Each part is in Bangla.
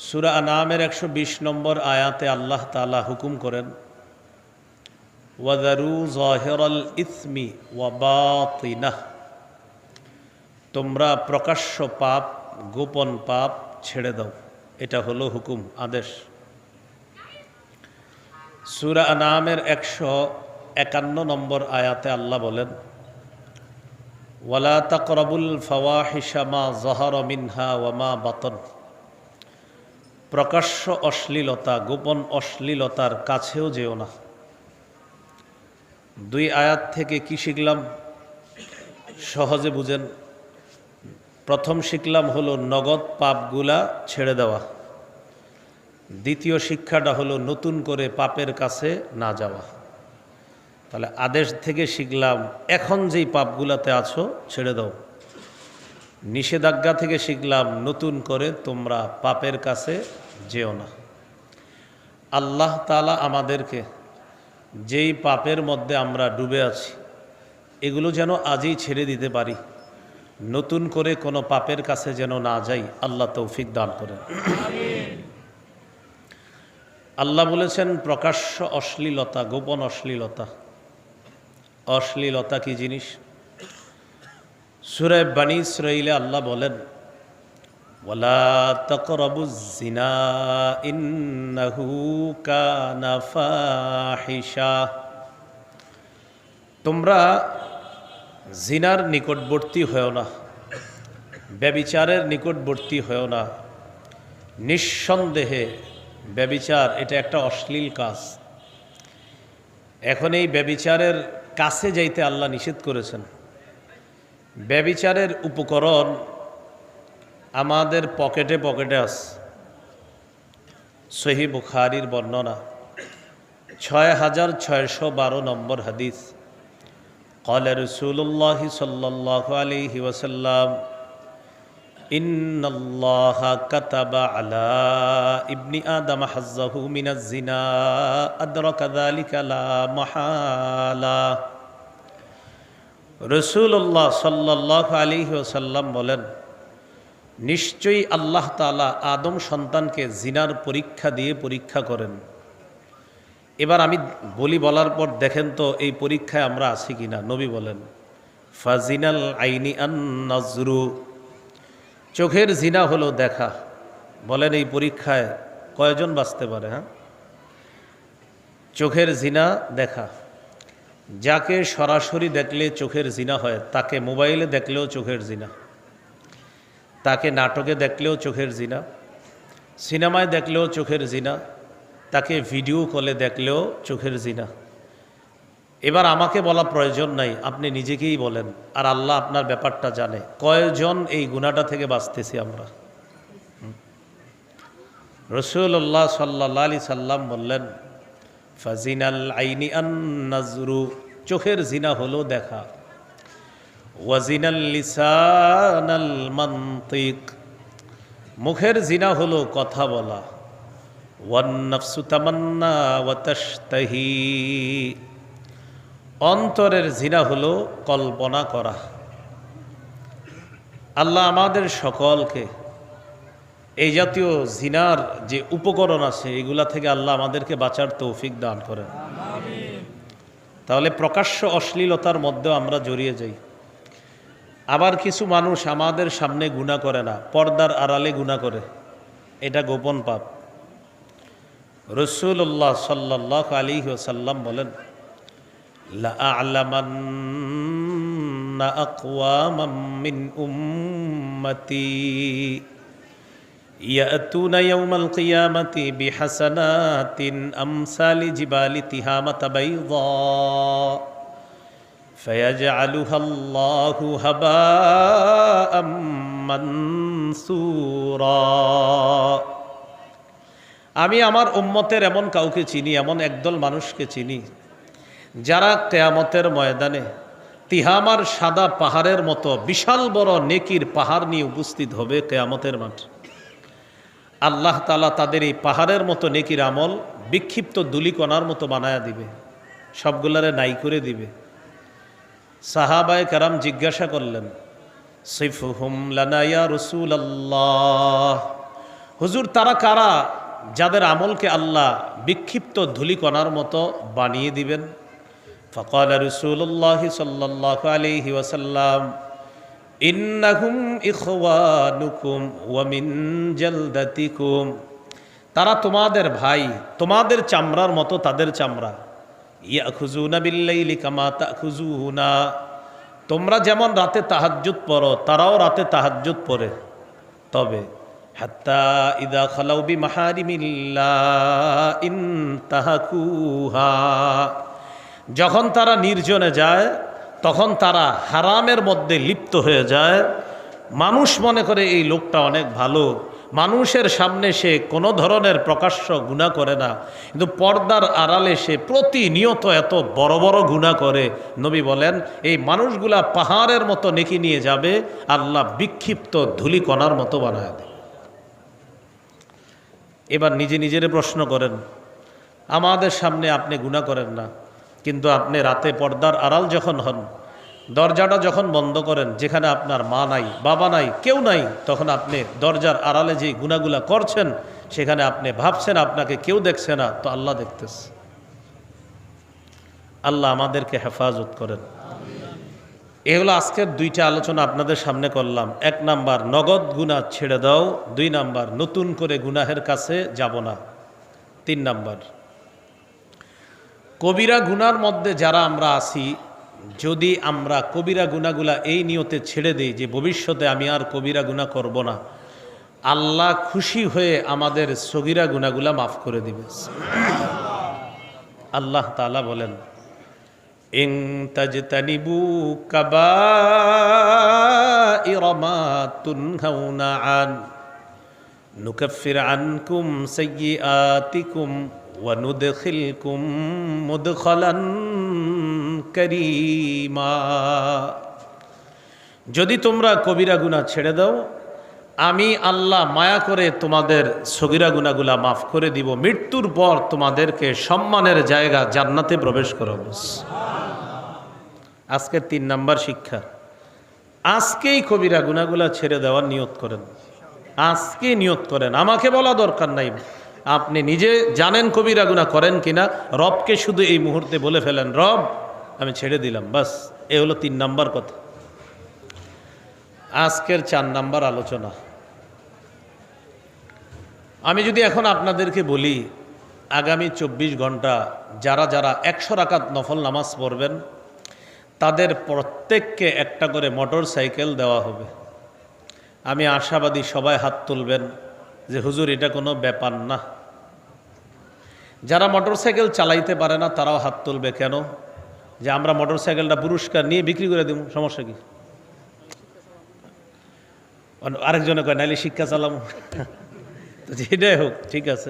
সূরা আনামের 120 নম্বর আয়াতে আল্লাহ তাআলা হুকুম করেন, ওয়াযারু যাহিরাল ইসমি ওয়া বাতিনাহ, তোমরা প্রকাশ্য পাপ গোপন পাপ ছেড়ে দাও। এটা হলো হুকুম, আদেশ। সূরা আনামের 151 নম্বর আয়াতে আল্লাহ বলেন, ওয়ালা তাকরাবুল ফাওয়াহিশা মা যাহারা মিনহা ওয়া মা বাতন, প্রকাশ্য অশ্লীলতা গোপন অশ্লীলতার কাছেও যেও না। দুই আয়াত থেকে কি শিখলাম? সহজে বুঝেন। প্রথম শিখলাম হলো নগদ পাপগুলা ছেড়ে দেওয়া। দ্বিতীয় শিক্ষাটা হলো নতুন করে পাপের কাছে না যাওয়া। তাহলে আদেশ থেকে শিখলাম এখন যেই পাপগুলাতে আছো ছেড়ে দাও। নিষেধাজ্ঞা থেকে শিখলাম নতুন করে তোমরা পাপের কাছে যেও না। আল্লাহ তাআলা আমাদেরকে যেই পাপের মধ্যে আমরা ডুবে আছি এগুলো যেন আজই ছেড়ে দিতে পারি, নতুন করে কোনো পাপের কাছে যেন না যাই, আল্লাহ তৌফিক দান করেন। আল্লাহ বলেছেন প্রকাশ্য অশ্লীলতা গোপন অশ্লীলতা। অশ্লীলতা কি জিনিস? সূরা বনী ইসরাঈলে আল্লাহ বলেন, ওয়ালা তাকরাবুজ জিনা ইন্নাহু কানা ফাহিশা, তোমরা জিনার নিকটবর্তী হও না, ব্যভিচারের নিকটবর্তী হও না। নিঃসন্দেহে ব্যভিচার এটা একটা অশ্লীল কাজ। এখন এই ব্যভিচারের কাছে যাইতে আল্লাহ নিষেধ করেছেন। ব্যভিচারের উপকরণ আমাদের পকেটে পকেটে আছে। সহিহ বুখারীর বর্ণনা 6612 নম্বর হাদিস, قال رسول الله صلى الله عليه وسلم إن الله كتب على ابن آدم حظه من الزنا أدرك ذلك لا محالة। রাসূলুল্লাহ সাল্লাল্লাহু আলাইহি ওয়াসাল্লাম বলেন, নিশ্চয়ই আল্লাহ তাআলা আদম সন্তানকে জিনার পরীক্ষা দিয়ে পরীক্ষা করেন। এবার আমি বলার পর দেখেন তো এই পরীক্ষায় আমরা আছি কিনা। নবী বলেন, ফাজিনাল আইনি আন নাজরু, চোখের জিনা হলো দেখা। বলেন এই পরীক্ষায় কয়জন বাঁচতে পারে? হ্যাঁ, চোখের জিনা দেখা। যাকে সরাসরি দেখলে চোখের জিনা হয় তাকে মোবাইলে দেখলেও চোখের জিনা, তাকে নাটকে দেখলেও চোখের জিনা, সিনেমায় দেখলেও চোখের জিনা, তাকে ভিডিও কলে দেখলেও চোখের জিনা। এবার আমাকে বলা প্রয়োজন নাই, আপনি নিজেকেই বলেন, আর আল্লাহ আপনার ব্যাপারটা জানে। কয়জন এই গুনাহটা থেকে বাঁচতেছি আমরা? রাসূলুল্লাহ সাল্লাল্লাহু আলাইহি সাল্লাম বললেন, ফাজিনাল আইনি আন নাজরু, চোখের জিনা হলো দেখা। ওয়াজিনাল লিসানাল মানতিক, মুখের জিনা হলো কথা বলা। ওয়ান নাফসু তামান্না ওয়া তাশতাহি, অন্তরের জিনা হলো কল্পনা করা। আল্লাহ আমাদের সকলকে এই জাতীয় জিনার যে উপকরণ আছে এগুলা থেকে আল্লাহ আমাদেরকে বাঁচার তৌফিক দান করেন। তাহলে প্রকাশ্য অশ্লীলতার মধ্যেও আমরা জড়িয়ে যাই। আবার কিছু মানুষ আমাদের সামনে গুনাহ করে না, পর্দার আড়ালে গুনাহ করে, এটা গোপন পাপ। রাসূলুল্লাহ সাল্লাল্লাহু আলাইহি ওয়াসাল্লাম বলেন, লা আ'লামান্না আকওয়ামান মিন উম্মতি ইয়াতুনা ইয়াওমাল কিয়ামাতি বিহাসানাতিন আমসালি জিবালি তিহামাতা বাইদা ফায়াজআলুহা আল্লাহু হাবাআম মানসুরা। আমি আমার উম্মতের এমন কাউকে চিনি, এমন একদল মানুষকে চিনি যারা কিয়ামতের ময়দানে তিহামার সাদা পাহাড়ের মতো বিশাল বড় নেকির পাহাড় নিয়ে উপস্থিত হবে কিয়ামতের মাঠে। আল্লাহ তাআলা তাদের এই পাহাড়ের মতো নেকির আমল বিক্ষিপ্ত দুলিকণার মতো বানায়া দিবে, সবগুলারে নাই করে দিবে। সাহাবায়ে কেরাম জিজ্ঞাসা করলেন, সিফহুম লানা ইয়া রাসূলুল্লাহ, হুজুর তারা কারা যাদের আমলকে আল্লাহ বিক্ষিপ্ত ধূলিকণার মতো বানিয়ে দিবেন? ফাকাল রাসূলুল্লাহ সাল্লাল্লাহু আলাইহি ওয়াসাল্লাম ইন্নাহুম ইখওয়ানুকুম ওয়া মিন জালদাতিকুম, তারা তোমাদের ভাই, তোমাদের চামড়ার মতো তাদের চামড়া। ইয়াখুজুনা বিল্লাইলি কামা তাখুজুনা, তোমরা যেমন রাতে তাহাজ্জুদ পড়ো তারাও রাতে তাহাজ্জুদ পড়ে। তবে হাত্তা ইদা খালাউ বিমাহারিমিল্লাহ ইনতাহাকুহা, যখন তারা নির্জনে যায় তখন তারা হারামের মধ্যে লিপ্ত হয়ে যায়। মানুষ মনে করে এই লোকটা অনেক ভালো, মানুষের সামনে সে কোনো ধরনের প্রকাশ্য গুনাহ করে না, কিন্তু পর্দার আড়ালে সে প্রতিনিয়ত এত বড় বড় গুনাহ করে। নবী বলেন এই মানুষগুলা পাহাড়ের মতো নেকি নিয়ে যাবে, আল্লাহ বিক্ষিপ্ত ধূলিকণার মতো বানায় দেবে। এবার নিজে নিজেরে প্রশ্ন করেন, আমাদের সামনে আপনি গুনাহ করেন না, কিন্তু আপনি রাতে পর্দার আড়াল যখন হন, দরজাটা যখন বন্ধ করেন, যেখানে আপনার মা নাই, বাবা নাই, কেউ নাই, তখন আপনি দরজার আড়ালে যে গুনাহগুলা করছেন সেখানে আপনি ভাবছেন আপনাকে কেউ দেখছে না, তো আল্লাহ দেখতেছে। আল্লাহ আমাদেরকে হেফাজত করেন। এগুলো আজকের দুইটা আলোচনা আপনাদের সামনে করলাম। 1 নাম্বার নগদ গুনাহ ছেড়ে দাও, 2 নাম্বার নতুন করে গুনাহের কাছে যাব না। 3 নাম্বার কবিরা গুনার মধ্যে যারা আমরা আছি, যদি আমরা কবিরা গুনাহগুলা এই নিয়তে ছেড়ে দেই যে ভবিষ্যতে আমি আর কবিরা গুনাহ করব না, আল্লাহ খুশি হয়ে আমাদের সগীরা গুনাহগুলা মাফ করে দিবে। আল্লাহ তাআলা বলেন ইন তাজতানিবু কাবাইরা মা তুনহাউনা আন নুকাফির আনকুম সাইয়্যাতিকুম ওয়া নুদখিলকুম মুদখালান কারীমা, যদি তোমরা কবিরা গুনাহ ছেড়ে দাও আমি আল্লাহ মায়া করে তোমাদের সগীরা গুনাহগুলা মাফ করে দিব, মৃত্যুর পর তোমাদেরকে সম্মানের জায়গা জান্নাতে প্রবেশ করাবো। আজকের 3 নাম্বার শিক্ষা, আজকেই কবিরা গুনাহগুলা ছেড়ে দেওয়ার নিয়ত করেন, আজকে নিয়ত করেন। আমাকে বলা দরকার নাই, আপনি নিজে জানেন কবিরা গুনাহ করেন কিনা, রবকে শুধু এই মুহূর্তে বলে ফেলেন, রব আমি ছেড়ে দিলাম, বাস। এ হলো 3 নাম্বার কথা। আজকের 4 নাম্বার আলোচনা, আমি যদি এখন আপনাদেরকে বলি আগামী 24 ঘন্টা যারা যারা 100 রাকাত নফল নামাজ পড়বেন তাদের প্রত্যেককে একটা করে মোটর সাইকেল দেওয়া হবে। আমি আশাবাদী সবাই হাত তুলবেন যে হুজুর এটা কোনো ব্যাপার না। যারা মোটর সাইকেল চালাইতে পারে না তারাও হাত তুলবে। কেন? যে আমরা মোটর সাইকেলটা পুরস্কার নিয়ে বিক্রি করে দেব, সমস্যা কি? আরেকজনে কয় নাইলে শিক্ষা চালাবো। তো যেটাই হোক, ঠিক আছে।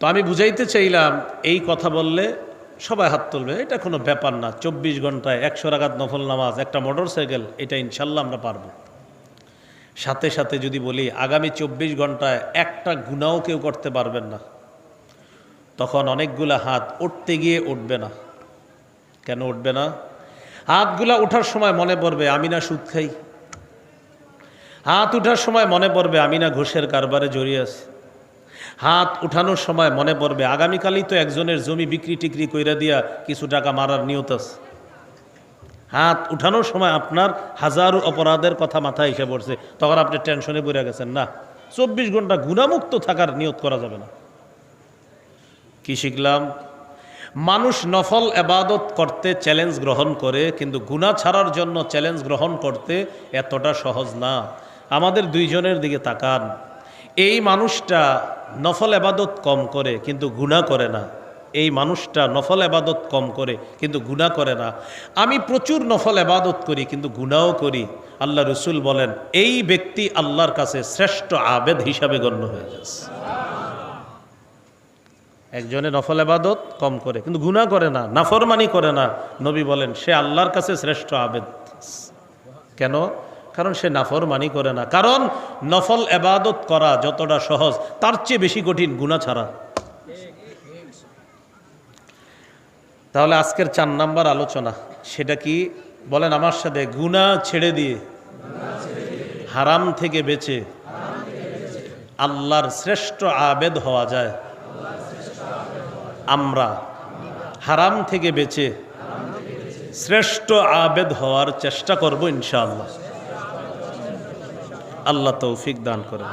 তো আমি বুঝাইতে চাইলাম এই কথা বললে সবাই হাত তুলবে, এটা কোনো ব্যাপার না। 24 ঘন্টায় 100 রাকাত নফল নামাজ, একটা মোটর সাইকেল, এটা ইনশাল্লাহ আমরা পারবো। সাথে সাথে যদি বলি আগামী 24 ঘন্টায় একটা গুনাহও কেউ করতে পারবেন না, তখন অনেকগুলা হাত উঠতে গিয়ে উঠবে না। কেন উঠবে না? হাতগুলা ওঠার সময় মনে পড়বে আমি না সুদ খাই, হাত উঠার সময় মনে পড়বে আমি না ঘুষের কারবারে জড়িয়ে আছি, হাত উঠানোর সময় মনে পড়বে আগামীকালই তো একজনের জমি বিক্রি টিক্রি কইরা দিয়া কিছু টাকা মারার নিয়ত আছে। হাত উঠানোর সময় আপনার হাজারো অপরাধের কথা মাথায় এসে পড়ছে, তখন আপনি টেনশনে পড়ে গেছেন। না, 24 ঘন্টা গুনাহমুক্ত থাকার নিয়ত করা যাবে না। কি শিখলাম? মানুষ নফল ইবাদত করতে চ্যালেঞ্জ গ্রহণ করে, কিন্তু গুনাহ ছাড়ার জন্য চ্যালেঞ্জ গ্রহণ করতে এতটা সহজ না। আমাদের দুইজনের দিকে তাকান, এই মানুষটা নফল ইবাদত কম করে কিন্তু গুনাহ করে না, এই মানুষটা নফল ইবাদত কম করে কিন্তু গুনাহ করে না। আমি প্রচুর নফল ইবাদত করি কিন্তু গুনাহও করি। আল্লাহ রসুল বলেন এই ব্যক্তি আল্লাহর কাছে শ্রেষ্ঠ আবেদ হিসাবে গণ্য হয়ে যাচ্ছে। একজনে নফল ইবাদত কম করে কিন্তু গুনাহ করে না, নাফরমানি করে না, নবী বলেন সে আল্লাহর কাছে শ্রেষ্ঠ আবেদ। কেন? কারণ সে নাফরমানি করে না। কারণ নফল ইবাদত করা যতটা সহজ তার চেয়ে বেশি কঠিন গুনাহ ছাড়া। তাহলে আজকের 4 নাম্বার আলোচনা সেটা কি বলেন আমার সাথে? গুনাহ ছেড়ে দিয়ে, হারাম থেকে বেঁচে আল্লাহর শ্রেষ্ঠ আবেদ হওয়া যায়। আমরা হারাম থেকে বেঁচে শ্রেষ্ঠ আবেদ হওয়ার চেষ্টা করব ইনশাআল্লাহ। আল্লাহ তৌফিক দান করেন।